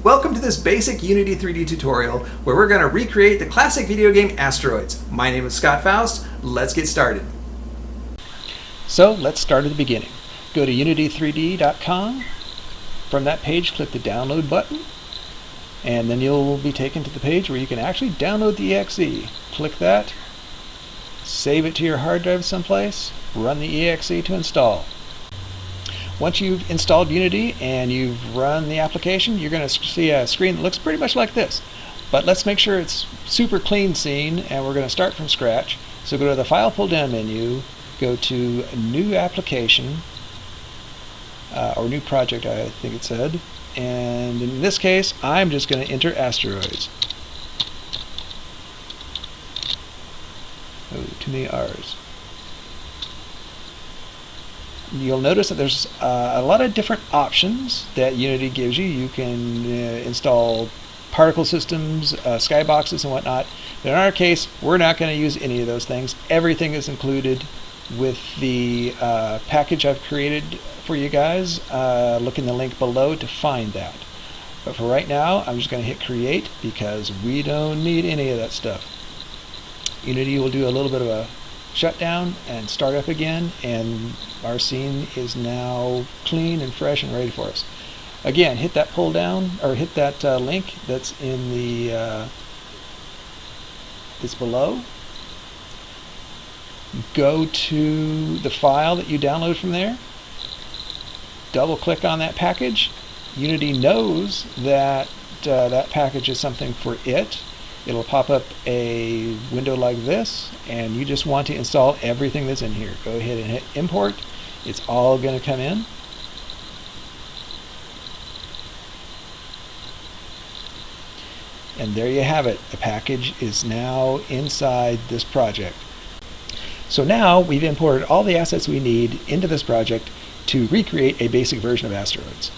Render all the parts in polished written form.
Welcome to this basic Unity 3D tutorial where we're going to recreate the classic video game Asteroids. My name is Scott Faust. Let's get started. So let's start at the beginning. Go to Unity3D.com. From that page, click the download button, and then you'll be taken to the page where you can actually download the exe. Click that, save it to your hard drive someplace, run the exe to install. Once you've installed Unity and you've run the application, you're going to see a screen that looks pretty much like this. But let's make sure it's super clean scene, and we're going to start from scratch. So go to the File pull-down menu, go to New Application, or New Project, I think it said. And in this case, I'm just going to enter Asteroids. Oh, too many R's. You'll notice that there's a lot of different options that Unity gives you. You can install particle systems, skyboxes and whatnot. But in our case, we're not going to use any of those things. Everything is included with the package I've created for you guys. Look in the link below to find that. But for right now, I'm just going to hit create because we don't need any of that stuff. Unity will do a little bit of a shutdown and start up again, and our scene is now clean and fresh and ready for us. Again, hit that pull down, or hit that link that's in the that's below. Go to the file that you download from there. Double click on that package. Unity knows that that package is something for it. It'll pop up a window like this, and you just want to install everything that's in here. Go ahead and hit import. It's all going to come in. And there you have it. The package is now inside this project. So now we've imported all the assets we need into this project to recreate a basic version of Asteroids.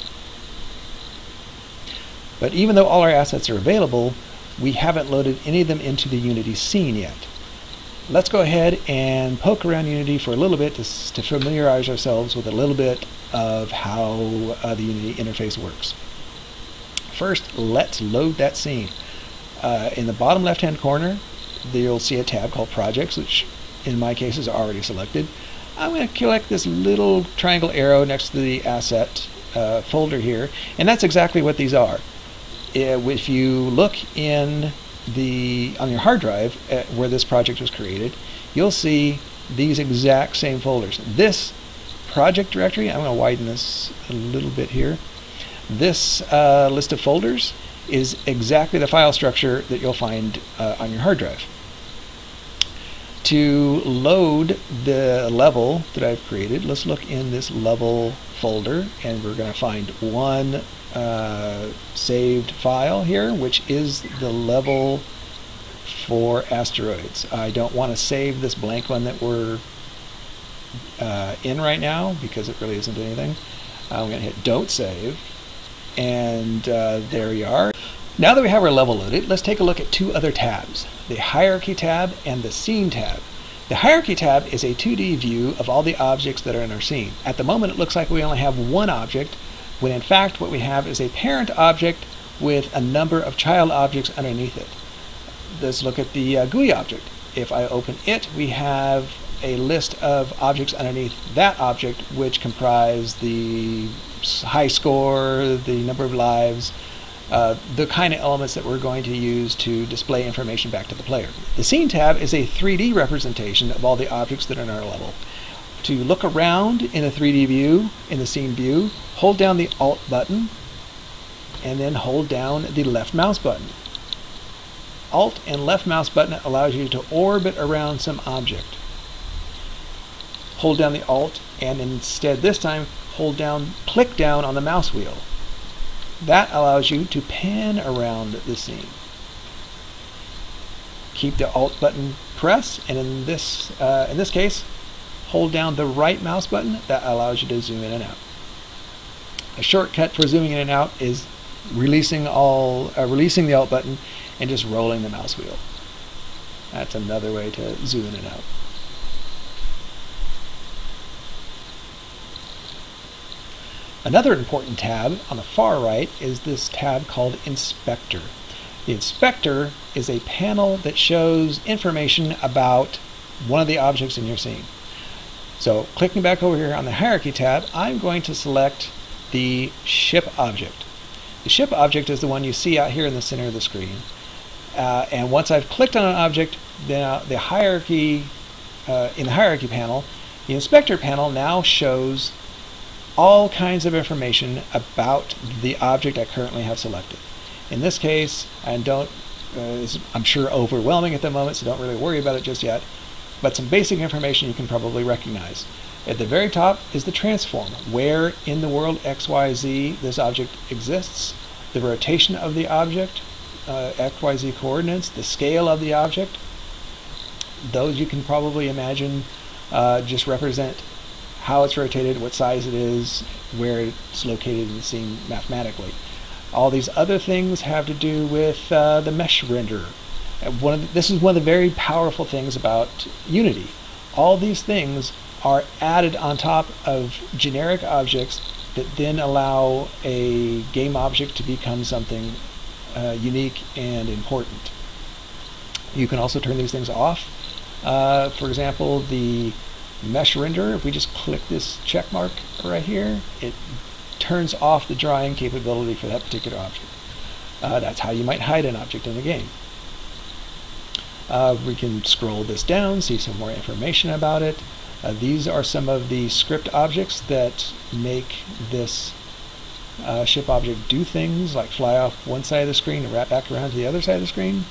But even though all our assets are available, we haven't loaded any of them into the Unity scene yet. Let's go ahead and poke around Unity for a little bit to familiarize ourselves with a little bit of how the Unity interface works. First, let's load that scene. In the bottom left-hand corner, you'll see a tab called Projects, which in my case is already selected. I'm going to select this little triangle arrow next to the asset folder here, and that's exactly what these are. If you look on your hard drive where this project was created, you'll see these exact same folders. This project directory, I'm going to widen this a little bit here. This list of folders is exactly the file structure that you'll find on your hard drive. To load the level that I've created, let's look in this level folder, and we're going to find one saved file here, which is the level for Asteroids. I don't want to save this blank one that we're in right now because it really isn't anything. I'm going to hit don't save, and there we are. Now that we have our level loaded, let's take a look at two other tabs, the Hierarchy tab and the Scene tab. The Hierarchy tab is a 2D view of all the objects that are in our scene. At the moment it looks like we only have one object, when in fact what we have is a parent object with a number of child objects underneath it. Let's look at the GUI object. If I open it, we have a list of objects underneath that object, which comprise the high score, the number of lives, the kind of elements that we're going to use to display information back to the player. The Scene tab is a 3D representation of all the objects that are in our level. To look around in the 3D view, in the scene view, hold down the Alt button and then hold down the left mouse button. Alt and left mouse button allows you to orbit around some object. Hold down the Alt and instead this time click down on the mouse wheel. That allows you to pan around the scene. Keep the Alt button pressed, and in this case, hold down the right mouse button. That allows you to zoom in and out. A shortcut for zooming in and out is releasing the Alt button and just rolling the mouse wheel. That's another way to zoom in and out. Another important tab on the far right is this tab called Inspector. The Inspector is a panel that shows information about one of the objects in your scene. So clicking back over here on the Hierarchy tab, I'm going to select the ship object. The ship object is the one you see out here in the center of the screen. And once I've clicked on an object, then the hierarchy, in the Hierarchy panel, the Inspector panel now shows all kinds of information about the object I currently have selected. In this case, I'm sure overwhelming at the moment, so don't really worry about it just yet, but some basic information you can probably recognize. At the very top is the transform, where in the world XYZ this object exists, the rotation of the object, XYZ coordinates, the scale of the object. Those you can probably imagine just represent how it's rotated, what size it is, where it's located in the scene mathematically. All these other things have to do with the mesh renderer. This is one of the very powerful things about Unity. All these things are added on top of generic objects that then allow a game object to become something unique and important. You can also turn these things off. For example, the mesh renderer, if we just click this check mark right here, it turns off the drawing capability for that particular object. That's how you might hide an object in a game. We can scroll this down, see some more information about it. These are some of the script objects that make this ship object do things like fly off one side of the screen and wrap back around to the other side of the screen.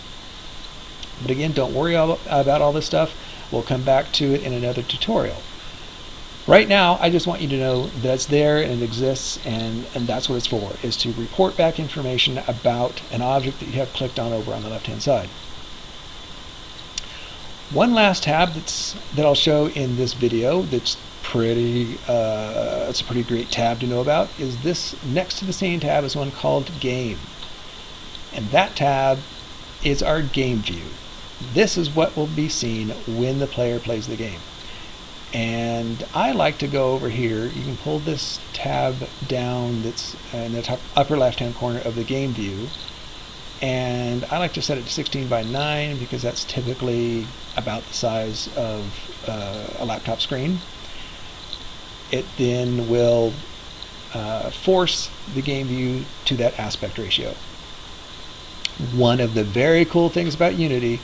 But again, don't worry about all this stuff. We'll come back to it in another tutorial. Right now, I just want you to know that it's there and it exists, and that's what it's for, is to report back information about an object that you have clicked on over on the left-hand side. One last tab that I'll show in this video that's it's a pretty great tab to know about is this next to the scene tab is one called Game. And that tab is our game view. This is what will be seen when the player plays the game. And I like to go over here. You can pull this tab down that's in the top upper left hand corner of the game view, and I like to set it to 16 by 9 because that's typically about the size of a laptop screen. It then will force the game view to that aspect ratio. One of the very cool things about Unity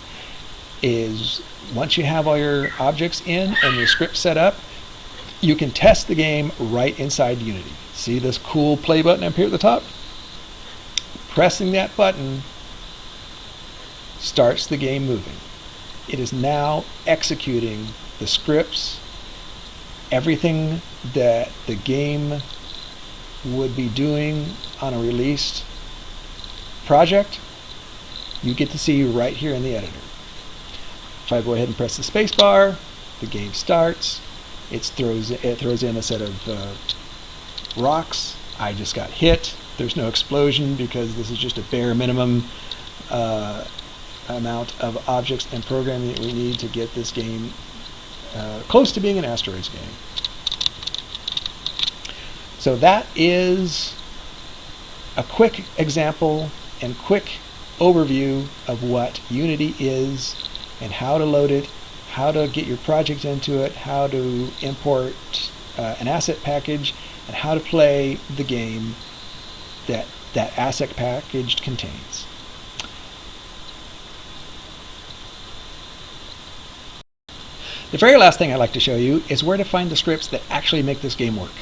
is once you have all your objects in and your script set up, you can test the game right inside Unity. See this cool play button up here at the top? Pressing that button starts the game moving. It is now executing the scripts, everything that the game would be doing on a released project, you get to see right here in the editor. If I go ahead and press the space bar, the game starts. It throws in a set of rocks. I just got hit. There's no explosion because this is just a bare minimum amount of objects and programming that we need to get this game close to being an Asteroids game. So that is a quick example and quick overview of what Unity is and how to load it, how to get your project into it, how to import an asset package, and how to play the game that that asset package contains. The very last thing I'd like to show you is where to find the scripts that actually make this game work.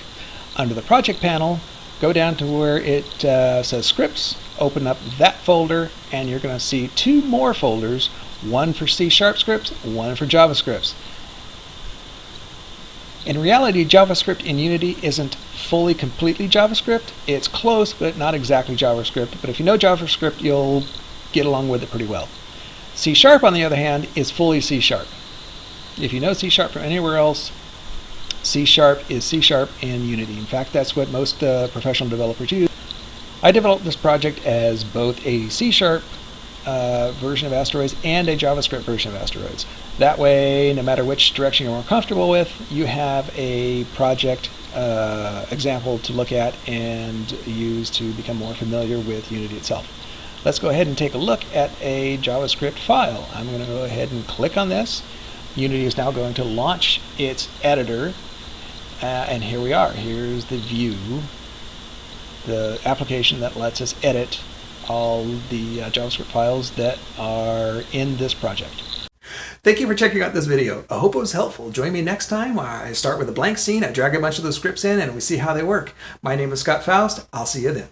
Under the project panel, go down to where it says scripts, open up that folder, and you're going to see two more folders, one for C# scripts, one for JavaScripts. In reality, JavaScript in Unity isn't fully completely JavaScript. It's close, but not exactly JavaScript. But if you know JavaScript, you'll get along with it pretty well. C#, on the other hand, is fully C#. If you know C# from anywhere else, C# is C# in Unity. In fact, that's what most professional developers use. I developed this project as both a C# version of Asteroids and a JavaScript version of Asteroids. That way, no matter which direction you're more comfortable with, you have a project example to look at and use to become more familiar with Unity itself. Let's go ahead and take a look at a JavaScript file. I'm going to go ahead and click on this. Unity is now going to launch its editor, and here we are. Here's the view, the application that lets us edit all the JavaScript files that are in this project. Thank you for checking out this video. I hope it was helpful. Join me next time where I start with a blank scene, I drag a bunch of those scripts in, and we see how they work. My name is Scott Faust. I'll see you then.